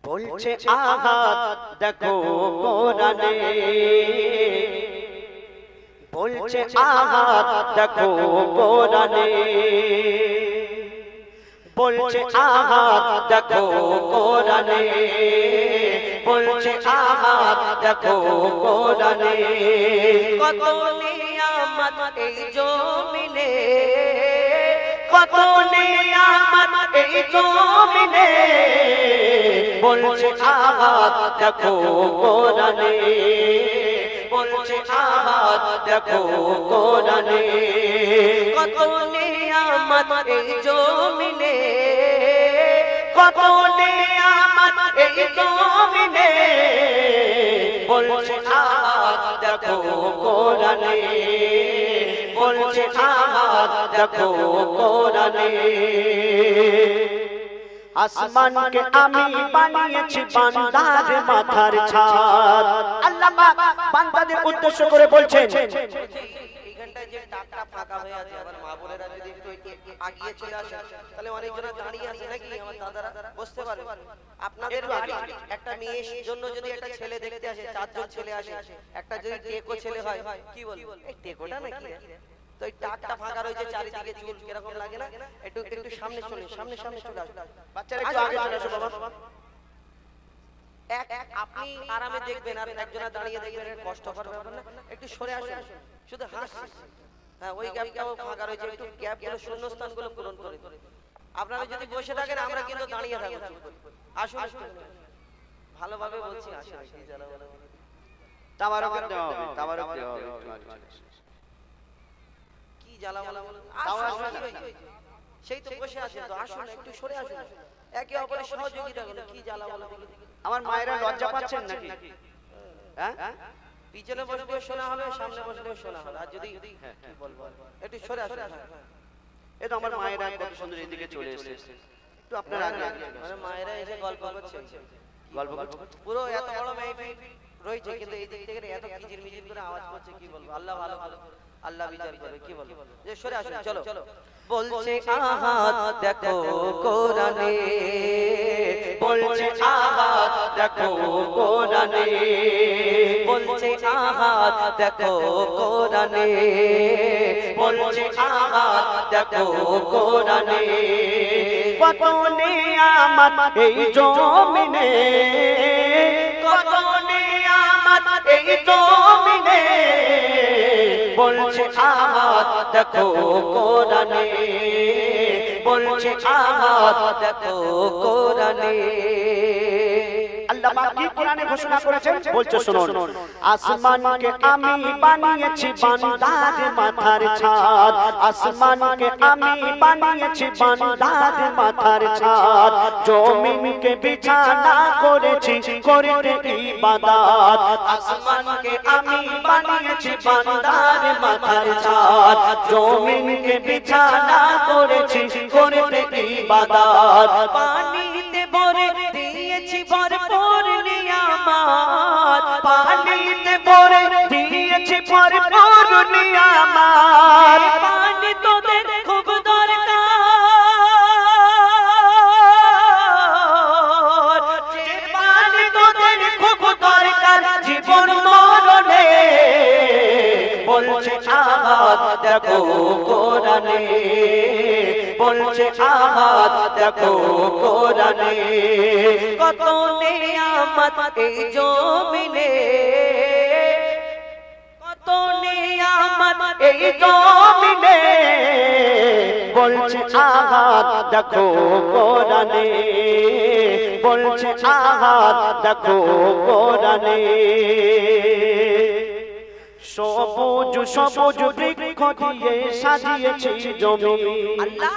বলছে আহাদ দেখো কোরআনে, বলছে আহাদ দেখো কোরআনে, বলছে আহাদ দেখো কোরআনে, বলছে আহাদ দেখো কোরআনে। কত নিয়ামত এই জমিনে, কত নিয়ামত এই জমিনে, বলছে আহাদ দেখো কোরআনে, বলছে আহাদ দেখো কোরআনে। কত নিয়ামত এই জমিনে, কত নিয়ামত এই জমিনে, বলছে আহাদ দেখো কোরআনে, বলছে আহাদ দেখো কোরআনে। আসমানকে আমি বানিয়েছি বান্দার মাথার ছাদ। আল্লাহ বান্দাদের উদ্দেশ্য করে বলছেন, এইখানটায় যে টাকটা ফাঁকা হয়ে আছে, আমার মা বোনেরা যদি একটু আগিয়ে চলে আসে তাহলে অনেকজনা দাঁড়িয়ে আছে নাকি আমার দাদারা বসতে পারে। আপনাদের বাড়ি একটা মেয়ের জন্য যদি একটা ছেলে দেখতে আসে, চারজন ছেলে আসে, একটা যদি টেকো ছেলে হয়, কি বলবো এই টেকোটা নাকি? তো এই টাকটা ফাঁকা রয়েছে, চারিদিকে চুল কিরকম লাগে না? একটু একটু সামনে চলে, সামনে সামনে চলে আসো বাচ্চারা, একটু আগে চলে আসো বাবা। আপনি আরামে দেখবেন আর একজনা দাঁড়িয়ে দেখবেন, কষ্ট করার ব্যাপার না, একটু সরে আসুন, শুধু হাসি। হ্যাঁ, ওই গ্যাপটাও ফাঁকা রয়েছে, একটু গ্যাপগুলো শূন্যস্থানগুলো পূরণ করে। আপনারা যদি বসে থাকেন আমরা কিন্তু দাঁড়িয়ে থাকবো। আসুন ভালোভাবে বলছি, আসুন। তাবারক দেওয়া হবে, তাবারক দেওয়া হবে। কি জ্বালা বলা বলেন, সেই তো বসে আছেন, তো আসুন একটু সরে আসুন, একে অপরের সহযোগিতা করুন। কি জ্বালা বলা আমার মায়েরা লজ্জা পাচ্ছেন নাকি? হ্যাঁ, পিছনে বসলেও শোনা হবে, সামনে বসলেও শোনা হবে। আর যদি কি বলবো, একটু সরে আসুন। এই তো আমার মায়েরা কত সুন্দর এদিকে চলে এসেছে, একটু আপনারা আগে। মানে মায়েরা এসে গল্প করছে, গল্প করছে, পুরো এত বড় মেহফিল রয়েছে, কিন্তু এই দিক থেকে এত কিচির মিচির করে আওয়াজ করছে। কি বলবো, আল্লাহ ভালো করে, আল্লাহ বিচার করবে। কি বলবো, যে সরে আসুন, চলো। বলছে আহাদ দেখো কোরআনে, বলছে আহাদ দেখো কোরআনে, বলছে আহাদ দেখো কোরআনে, বলছে আহাদ দেখো কোরআনে। কত নিয়ামত এই জমিনে, কত নিয়ামত এই জমিনে, বলছে আহাদ দেখো কোরআনে, বলছে আহাদ দেখো কোরআনে। আল্লাহ পাক কি কোরআনে ঘোষণা করেছেন বলছে শুনুন, আসমানকে আমি বানিয়েছি বান্দার মাথার ছাদ, আসমানকে আমি বানিয়েছি বান্দার মাথার ছাদ, জমিনকে বিছানা করেছি করতে ইবাদত, আসমানকে আমি বানিয়েছি বান্দার মাথার ছাদ, জমিনকে বিছানা করেছি করতে ইবাদত। পানিতে ভরে দিয়েছি ভরপুর নিয়ামত, পানিতে ভরে দিয়েছি ভরপুর নিয়ামত, পানি তোদের খুব দরকার, যে পানি তোদের খুব দরকার জীবন মরণে, বলছে আহাদ দেখো কোরআনে, বলছে আহাদ দেখো কোরআনে। কত নিয়ামত এই জমিনে, কত নিয়ামত এই জমিনে, বলছে আহাদ দেখো কোরআনে, বলছে আহাদ দেখো কোরআনে। সবুজ সবুজ বৃক্ষ দিয়ে সাজিয়েছি জমি। আল্লাহ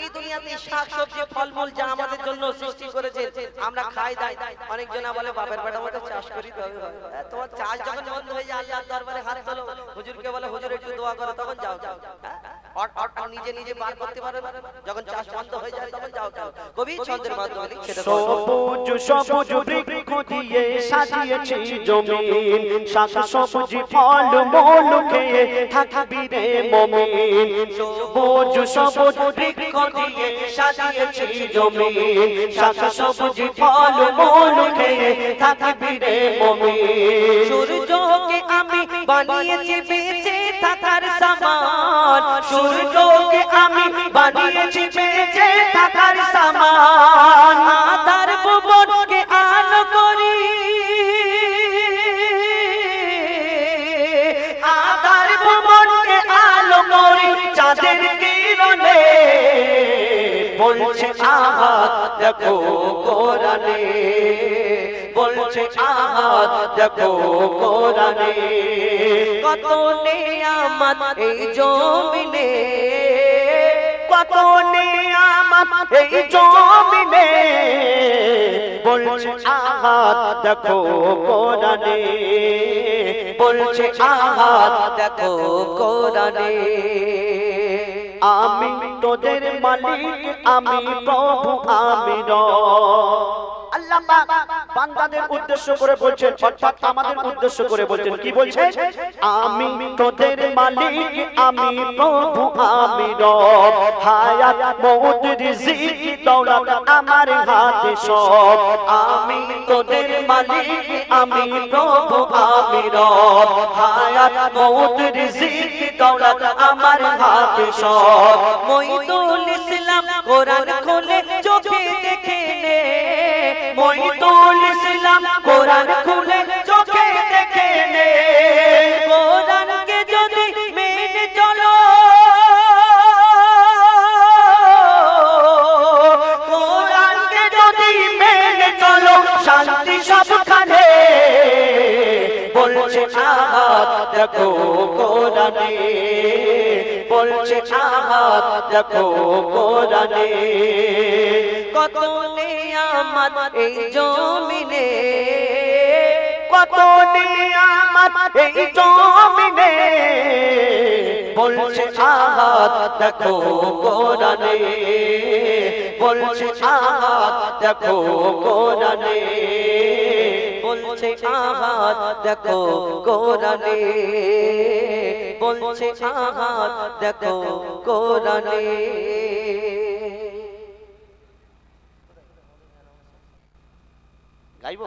এই দুনিয়াতে শাকসবজি ফলমূল যা আমাদের জন্য সৃষ্টি করেছে আমরা খাই দাই। অনেকজনা বলে বাপের বেটা মতো চাষ করি, তোমার চাষ যখন বন্ধ হয়ে যায় আল্লাহর দরবারে হাত তোলো, হুজুরকে বলে হুজুর একটু দোয়া করো, তখন যাও যাও। আর নিজে নিজে বার করতে পারো না, যখন চাষ বন্ধ হয়ে যায় তখন যাও যাও। কবি ছন্দের মাধ্যমে লিখছে, সবুজ সবুজ বৃক্ষ দিয়ে সাজিয়েছি জমিন, শাক সবজি ফল মূল খেয়ে থাকবি রে মুমিন। সবুজ সবুজ বৃক্ষ দিয়ে সাজিয়েছি জমিন, শাক সবজি ফল মূল খেয়ে থাকবি রে মুমিন। সূর্যকে আমি বানিয়েছি বেঁচে থাকার সামান, সূর্যকে আমি বানিয়েছি বেঁচে থাকার সামান। আধার ভুবনকে আলো করি, আধার ভুবনকে আলো করি চাঁদের কিরণে। বলছে আহাদ দেখো কোরআনে, বলছে আহাদ দেখো কোরআনে। কত নেয়ামত এই জমিনে, কত নিয়ামত এই জমিনে, বলছে আহাদ দেখো কোরআনে, বলছে আহাদ দেখো কোরআনে। আমি তোদের মালিক, আমি প্রভু, আমি রব। আল্লাহ পাক বান্দাদের উদ্দেশ্য করে বলছেন, অর্থাৎ আমাদের উদ্দেশ্য করে বলছেন, কি বলছেন? আমি তোদের মালিক, আমি প্রভু, আমি রব। হায়াত মউত রিজিক দৌলত আমার হাতে সব। আমি তোদের মালিক, আমি প্রভু, আমি রব। হায়াত মউত রিজিক দৌলত আমার হাতে সব। মঈদুল ইসলাম কোরআন খুলে চোখে দেখে নে, মঈদুল ইসলাম কোরআন খুলে চোখে দেখে নে। কোরআনকে যদি মেনে চলো, কোরআনকে যদি মেনে চলো শান্তি সবখানে। বলছে আহাদ দেখো কোরআনে, বলছে আহাদ দেখো কোরআনে। কত নেয়ামত এই জমিনে, কত নিয়ামত এই জমিনে, বলছে আহাদ দেখো কোরআনে, বলছে আহাদ দেখো কোরআনে, বলছে আহাদ দেখো কোরআনে, বলছে আহাদ দেখো কোরআনে। গাইবো?